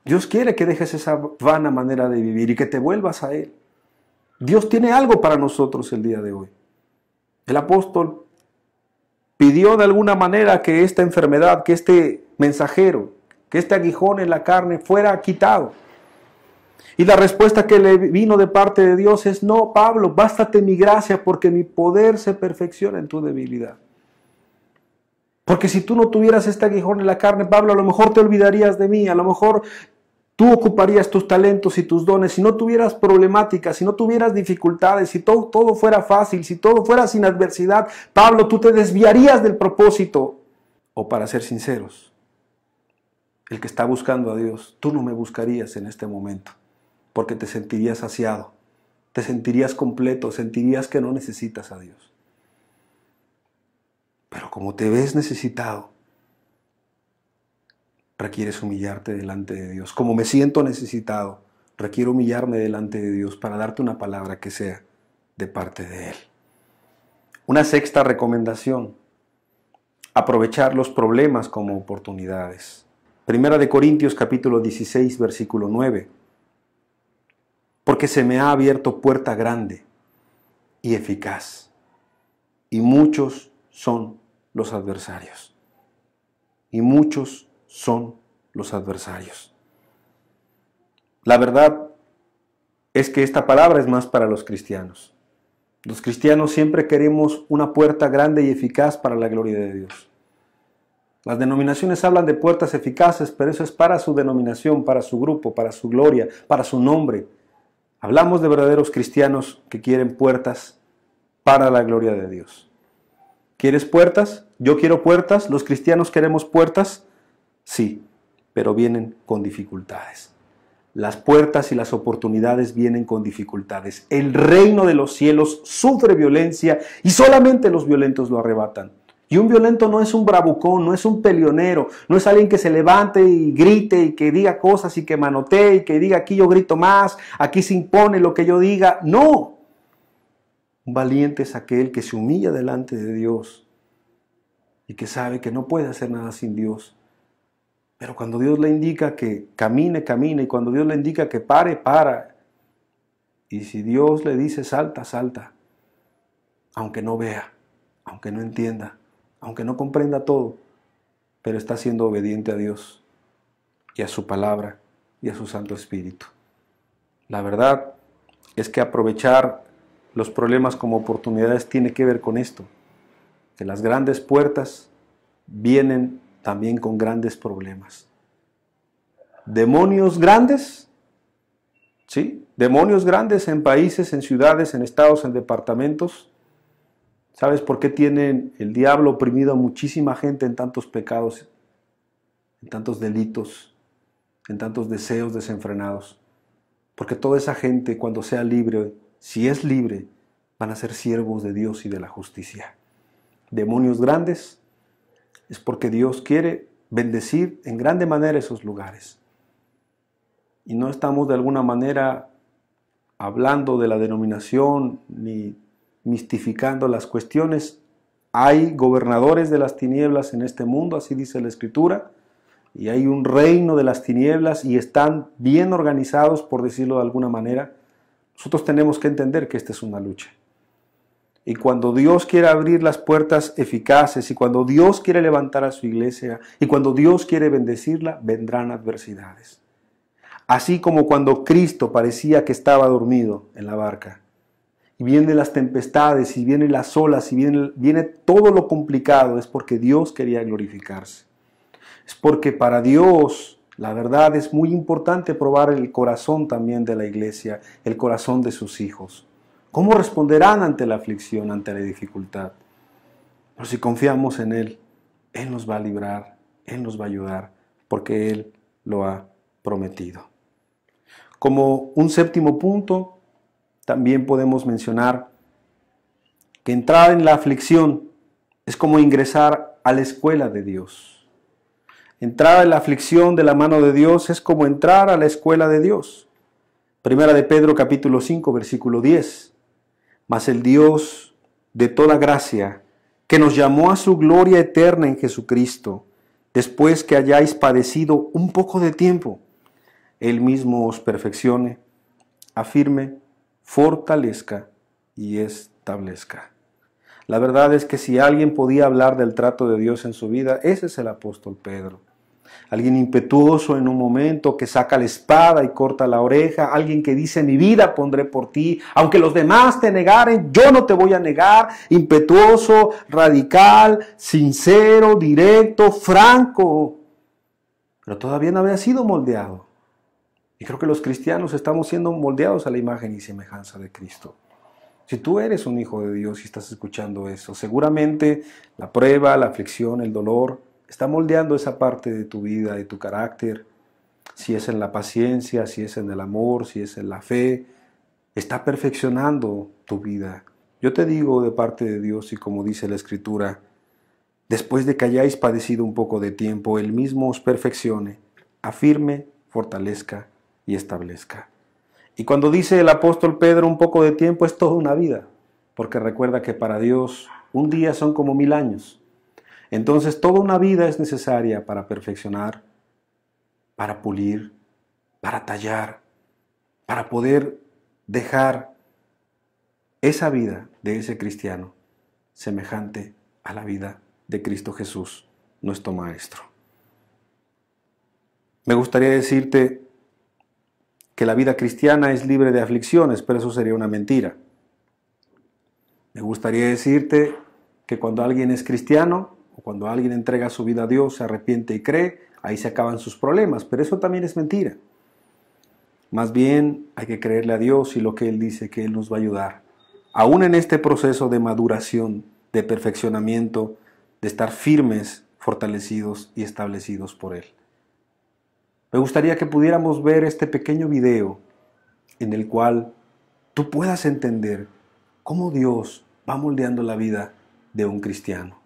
Dios quiere que dejes esa vana manera de vivir y que te vuelvas a Él. Dios tiene algo para nosotros el día de hoy. El apóstol pidió de alguna manera que esta enfermedad, que este mensajero, que este aguijón en la carne fuera quitado. Y la respuesta que le vino de parte de Dios es: no, Pablo, bástate mi gracia porque mi poder se perfecciona en tu debilidad. Porque si tú no tuvieras este aguijón en la carne, Pablo, a lo mejor te olvidarías de mí, a lo mejor tú ocuparías tus talentos y tus dones, si no tuvieras problemáticas, si no tuvieras dificultades, si todo fuera fácil, si todo fuera sin adversidad, Pablo, tú te desviarías del propósito. O para ser sinceros, el que está buscando a Dios, tú no me buscarías en este momento, porque te sentirías saciado, te sentirías completo, sentirías que no necesitas a Dios. Pero como te ves necesitado, requieres humillarte delante de Dios. Como me siento necesitado, requiero humillarme delante de Dios para darte una palabra que sea de parte de Él. Una sexta recomendación: aprovechar los problemas como oportunidades. Primera de Corintios capítulo 16, versículo 9. Porque se me ha abierto puerta grande y eficaz, y muchos son los adversarios. Y muchos son los adversarios. La verdad es que esta palabra es más para los cristianos. Los cristianos siempre queremos una puerta grande y eficaz para la gloria de Dios. Las denominaciones hablan de puertas eficaces, pero eso es para su denominación, para su grupo, para su gloria, para su nombre. Hablamos de verdaderos cristianos que quieren puertas para la gloria de Dios. ¿Quieres puertas? Yo quiero puertas. ¿Los cristianos queremos puertas? Sí, pero vienen con dificultades. Las puertas y las oportunidades vienen con dificultades. El reino de los cielos sufre violencia y solamente los violentos lo arrebatan. Y un violento no es un bravucón, no es un peleonero, no es alguien que se levante y grite y que diga cosas y que manotee y que diga aquí yo grito más, aquí se impone lo que yo diga. No. Un valiente es aquel que se humilla delante de Dios y que sabe que no puede hacer nada sin Dios. Pero cuando Dios le indica que camine, camina, y cuando Dios le indica que pare, para. Y si Dios le dice salta, salta. Aunque no vea, aunque no entienda, aunque no comprenda todo, pero está siendo obediente a Dios y a su palabra y a su Santo Espíritu. La verdad es que aprovechar los problemas como oportunidades tiene que ver con esto, que las grandes puertas vienen también con grandes problemas. Demonios grandes, ¿sí? Demonios grandes en países, en ciudades, en estados, en departamentos. ¿Sabes por qué tiene el diablo oprimido a muchísima gente en tantos pecados, en tantos delitos, en tantos deseos desenfrenados? Porque toda esa gente, cuando sea libre, si es libre, van a ser siervos de Dios y de la justicia. Demonios grandes es porque Dios quiere bendecir en grande manera esos lugares. Y no estamos de alguna manera hablando de la denominación ni mistificando las cuestiones. Hay gobernadores de las tinieblas en este mundo, así dice la Escritura, y hay un reino de las tinieblas y están bien organizados, por decirlo de alguna manera. Nosotros tenemos que entender que esta es una lucha. Y cuando Dios quiere abrir las puertas eficaces, y cuando Dios quiere levantar a su iglesia, y cuando Dios quiere bendecirla, vendrán adversidades. Así como cuando Cristo parecía que estaba dormido en la barca, y vienen las tempestades, y vienen las olas, y viene todo lo complicado, es porque Dios quería glorificarse. Es porque para Dios, la verdad, es muy importante probar el corazón también de la iglesia, el corazón de sus hijos. ¿Cómo responderán ante la aflicción, ante la dificultad? Pero si confiamos en Él, Él nos va a librar, Él nos va a ayudar, porque Él lo ha prometido. Como un séptimo punto, también podemos mencionar que entrar en la aflicción es como ingresar a la escuela de Dios. Entrar en la aflicción de la mano de Dios es como entrar a la escuela de Dios. Primera de Pedro capítulo 5, versículo 10. Mas el Dios de toda gracia, que nos llamó a su gloria eterna en Jesucristo, después que hayáis padecido un poco de tiempo, Él mismo os perfeccione, afirme, fortalezca y establezca. La verdad es que si alguien podía hablar del trato de Dios en su vida, ese es el apóstol Pedro. Alguien impetuoso en un momento que saca la espada y corta la oreja, alguien que dice mi vida pondré por ti, aunque los demás te negaren, yo no te voy a negar, impetuoso, radical, sincero, directo, franco, pero todavía no había sido moldeado. Y creo que los cristianos estamos siendo moldeados a la imagen y semejanza de Cristo. Si tú eres un hijo de Dios y estás escuchando eso, seguramente la prueba, la aflicción, el dolor, está moldeando esa parte de tu vida, de tu carácter. Si es en la paciencia, si es en el amor, si es en la fe, está perfeccionando tu vida. Yo te digo de parte de Dios y como dice la Escritura, después de que hayáis padecido un poco de tiempo, Él mismo os perfeccione, afirme, fortalezca y establezca. Y cuando dice el apóstol Pedro un poco de tiempo es toda una vida, porque recuerda que para Dios un día son como 1000 años. Entonces toda una vida es necesaria para perfeccionar, para pulir, para tallar, para poder dejar esa vida de ese cristiano semejante a la vida de Cristo Jesús, nuestro Maestro. Me gustaría decirte que la vida cristiana es libre de aflicciones, pero eso sería una mentira. Me gustaría decirte que cuando alguien es cristiano o cuando alguien entrega su vida a Dios, se arrepiente y cree, ahí se acaban sus problemas, pero eso también es mentira. Más bien hay que creerle a Dios y lo que Él dice que Él nos va a ayudar. Aún en este proceso de maduración, de perfeccionamiento, de estar firmes, fortalecidos y establecidos por Él. Me gustaría que pudiéramos ver este pequeño video en el cual tú puedas entender cómo Dios va moldeando la vida de un cristiano.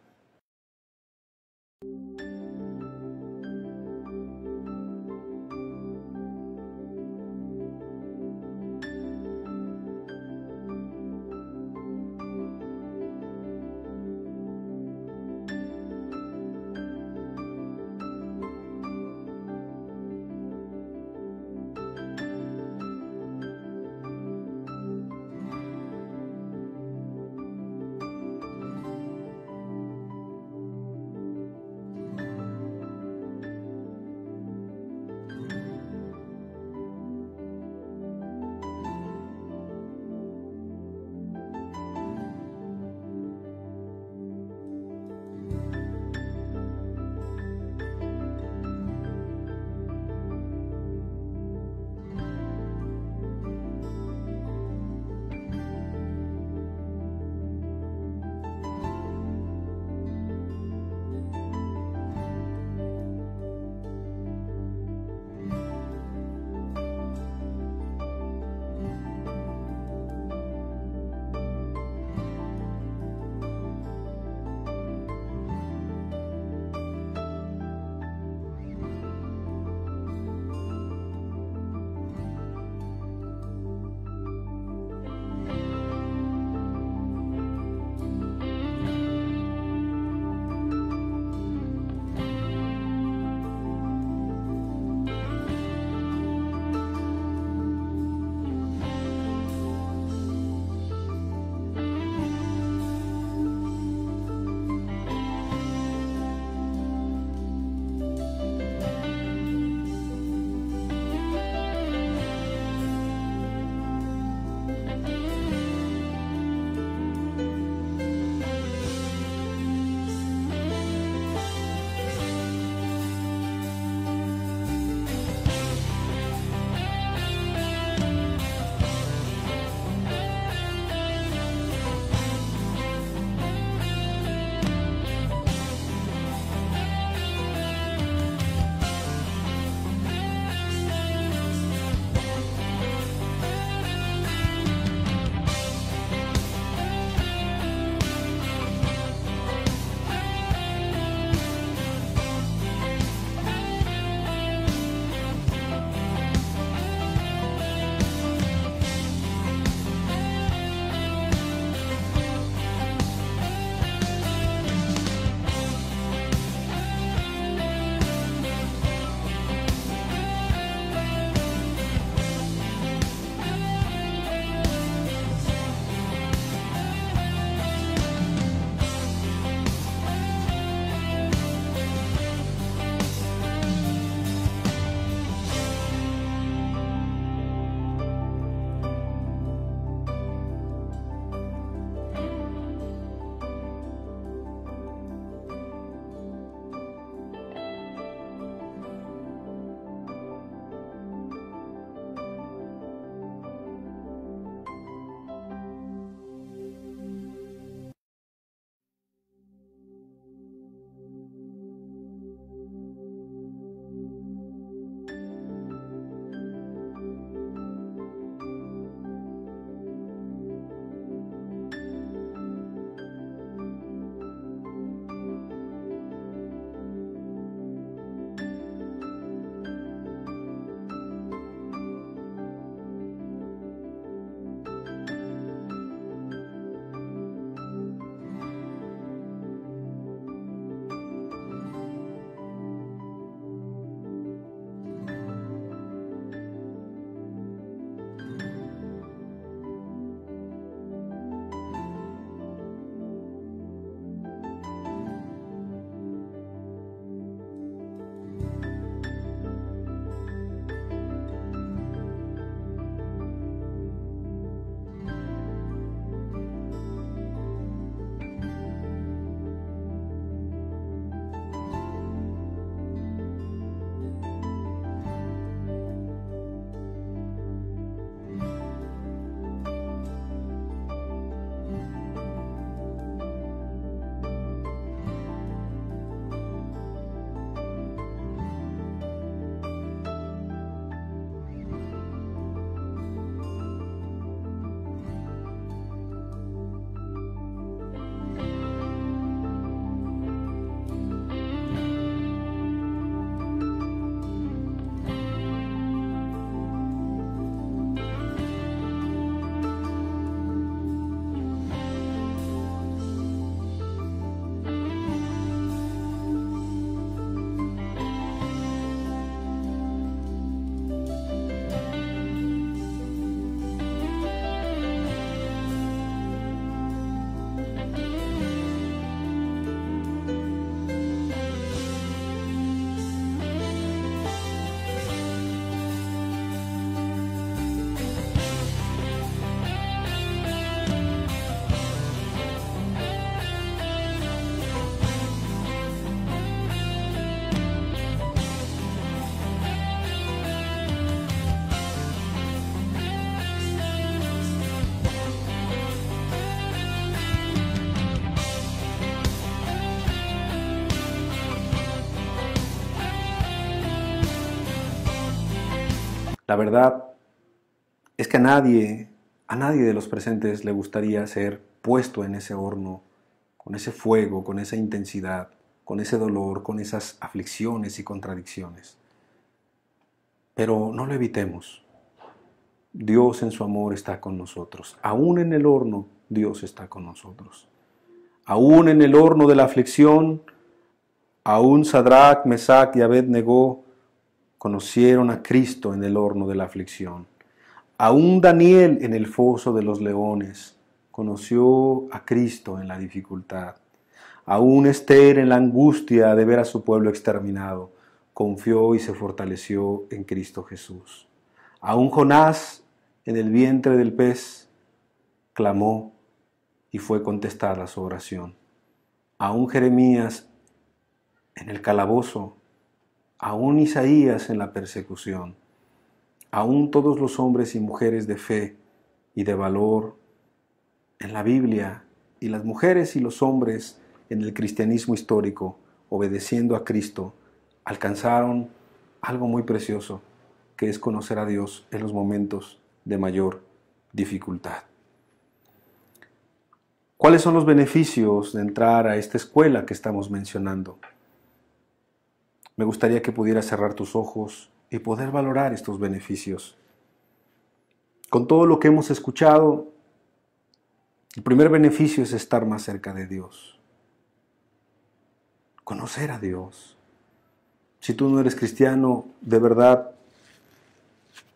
La verdad es que a nadie de los presentes le gustaría ser puesto en ese horno, con ese fuego, con esa intensidad, con ese dolor, con esas aflicciones y contradicciones. Pero no lo evitemos. Dios en su amor está con nosotros. Aún en el horno, Dios está con nosotros. Aún en el horno de la aflicción, aún Sadrach, Mesach y Abed-Negó conocieron a Cristo en el horno de la aflicción. Aún Daniel en el foso de los leones conoció a Cristo en la dificultad. Aún Esther en la angustia de ver a su pueblo exterminado, confió y se fortaleció en Cristo Jesús. Aún Jonás en el vientre del pez clamó y fue contestada su oración. Aún Jeremías en el calabozo, aún Isaías en la persecución, aún todos los hombres y mujeres de fe y de valor en la Biblia, y las mujeres y los hombres en el cristianismo histórico, obedeciendo a Cristo, alcanzaron algo muy precioso, que es conocer a Dios en los momentos de mayor dificultad. ¿Cuáles son los beneficios de entrar a esta escuela que estamos mencionando? Me gustaría que pudieras cerrar tus ojos y poder valorar estos beneficios. Con todo lo que hemos escuchado, el primer beneficio es estar más cerca de Dios. Conocer a Dios. Si tú no eres cristiano, de verdad,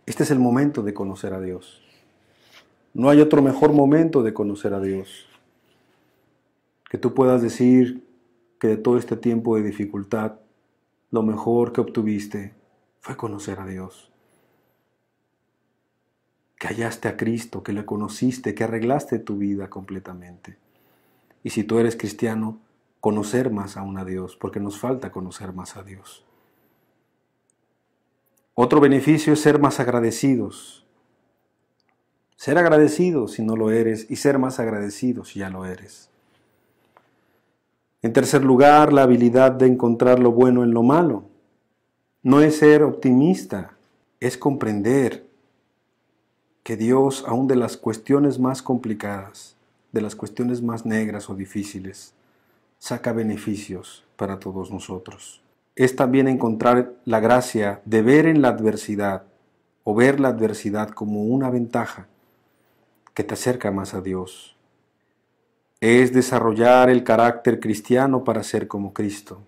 este es el momento de conocer a Dios. No hay otro mejor momento de conocer a Dios. Que tú puedas decir que de todo este tiempo de dificultad, lo mejor que obtuviste fue conocer a Dios. Que hallaste a Cristo, que le conociste, que arreglaste tu vida completamente. Y si tú eres cristiano, conocer más aún a Dios, porque nos falta conocer más a Dios. Otro beneficio es ser más agradecidos. Ser agradecidos si no lo eres y ser más agradecidos si ya lo eres. En tercer lugar, la habilidad de encontrar lo bueno en lo malo. No es ser optimista, es comprender que Dios, aún de las cuestiones más complicadas, de las cuestiones más negras o difíciles, saca beneficios para todos nosotros. Es también encontrar la gracia de ver en la adversidad o ver la adversidad como una ventaja que te acerca más a Dios. Es desarrollar el carácter cristiano para ser como Cristo.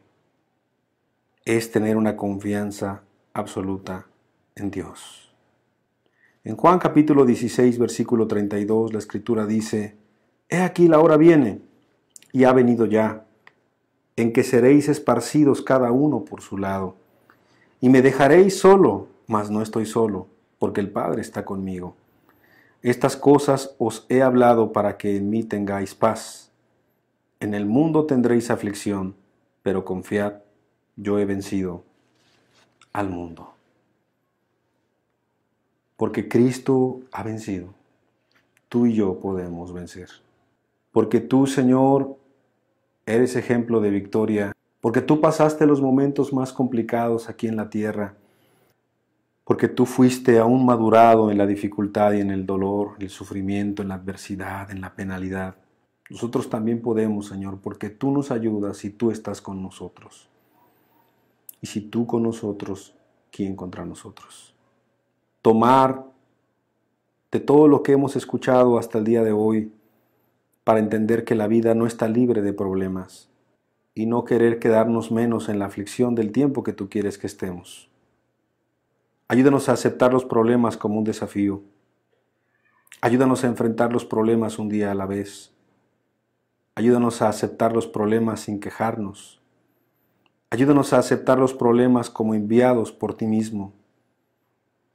Es tener una confianza absoluta en Dios. En Juan capítulo 16, versículo 32, la Escritura dice: He aquí la hora viene, y ha venido ya, en que seréis esparcidos cada uno por su lado, y me dejaréis solo, mas no estoy solo, porque el Padre está conmigo. Estas cosas os he hablado para que en mí tengáis paz. En el mundo tendréis aflicción, pero confiad, yo he vencido al mundo. Porque Cristo ha vencido, tú y yo podemos vencer. Porque tú, Señor, eres ejemplo de victoria. Porque tú pasaste los momentos más complicados aquí en la tierra. Porque tú fuiste aún madurado en la dificultad y en el dolor, en el sufrimiento, en la adversidad, en la penalidad. Nosotros también podemos, Señor, porque tú nos ayudas y tú estás con nosotros. Y si tú con nosotros, ¿quién contra nosotros? Tomar de todo lo que hemos escuchado hasta el día de hoy para entender que la vida no está libre de problemas y no querer quedarnos menos en la aflicción del tiempo que tú quieres que estemos. Ayúdanos a aceptar los problemas como un desafío. Ayúdanos a enfrentar los problemas un día a la vez. Ayúdanos a aceptar los problemas sin quejarnos. Ayúdanos a aceptar los problemas como enviados por ti mismo.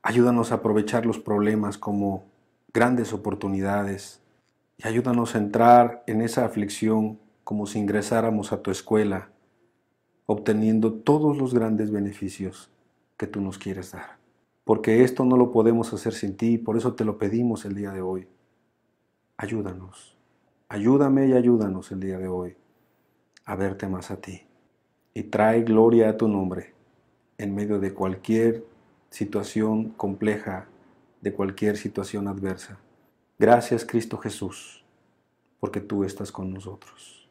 Ayúdanos a aprovechar los problemas como grandes oportunidades y ayúdanos a entrar en esa aflicción como si ingresáramos a tu escuela, obteniendo todos los grandes beneficios que tú nos quieres dar. Porque esto no lo podemos hacer sin ti, por eso te lo pedimos el día de hoy. Ayúdanos, ayúdame y ayúdanos el día de hoy a verte más a ti. Y trae gloria a tu nombre en medio de cualquier situación compleja, de cualquier situación adversa. Gracias, Cristo Jesús, porque tú estás con nosotros.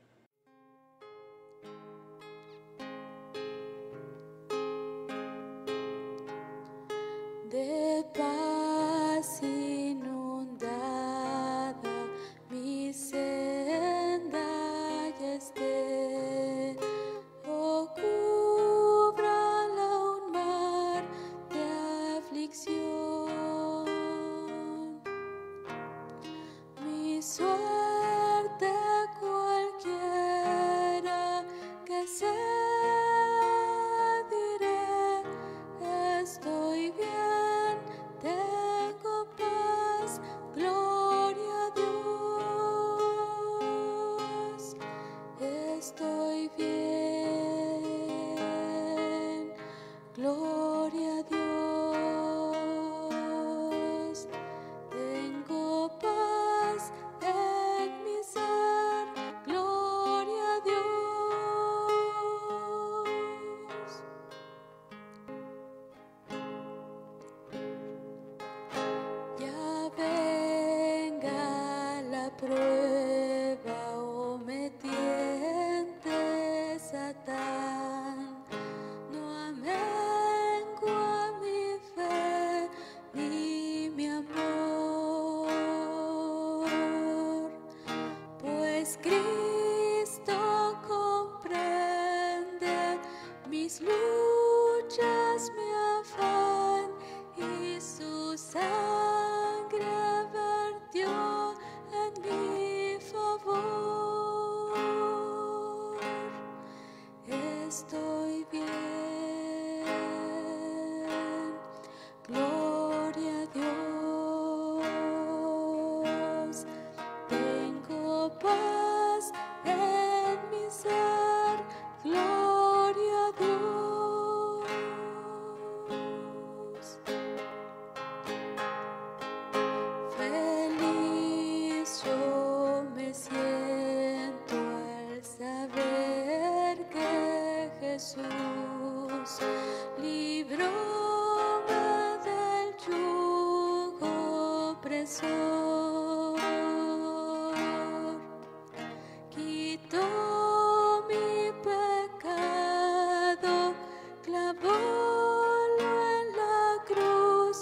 De paz inundada mi senda ya esté, o cúbrala un mar de aflicción. Mi suerte cualquiera que sea, diré, estoy bien, tengo paz, gloria a Dios. Estoy bien, gloria a Dios. Tengo paz en mi ser, gloria a Dios. Ya venga la prueba o me tiente Satán, no amengua mi fe ni mi amor, pues Cristo comprende mis luchas, mi afán, y su sangre vertió en mi favor. Estoy bien, gloria a Dios. Tengo paz en mi ser, gloria a Dios. Feliz yo me siento al saber que Jesús libróme del yugo opresor, quitó mi pecado, clavólo en la cruz.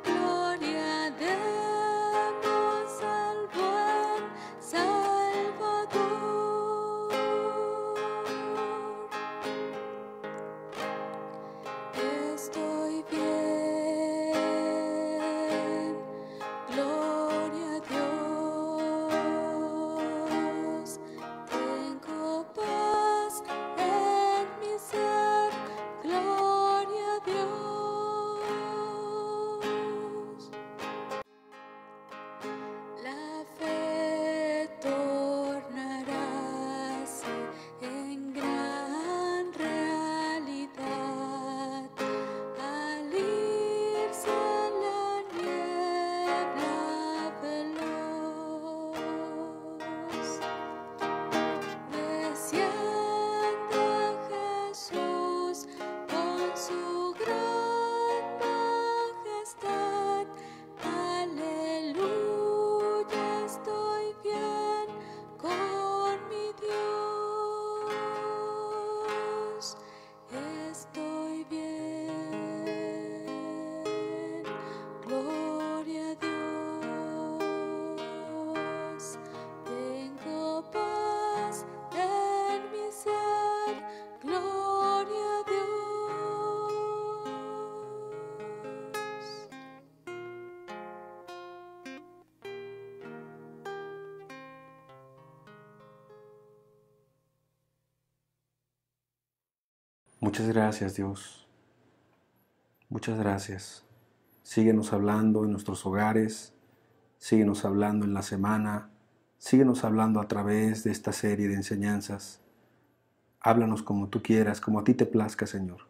Gloria demos al buen Salvador. Estoy bien, gloria a Dios. Tengo paz en mi ser, gloria a Dios. La fe tornarase en gran realidad al irse la niebla veloz. Desciende Jesús con su gran majestad. Aleluya, estoy bien con mi Dios. Estoy bien, gloria a Dios. Tengo paz en mi ser, gloria a Dios. Muchas gracias, Dios. Muchas gracias. Síguenos hablando en nuestros hogares, síguenos hablando en la semana, síguenos hablando a través de esta serie de enseñanzas. Háblanos como tú quieras, como a ti te plazca, Señor.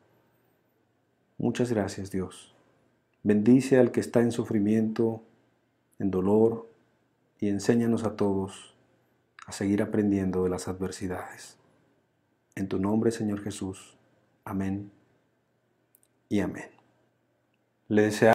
Muchas gracias, Dios. Bendice al que está en sufrimiento, en dolor, y enséñanos a todos a seguir aprendiendo de las adversidades. En tu nombre, Señor Jesús. Amén y amén. Le deseamos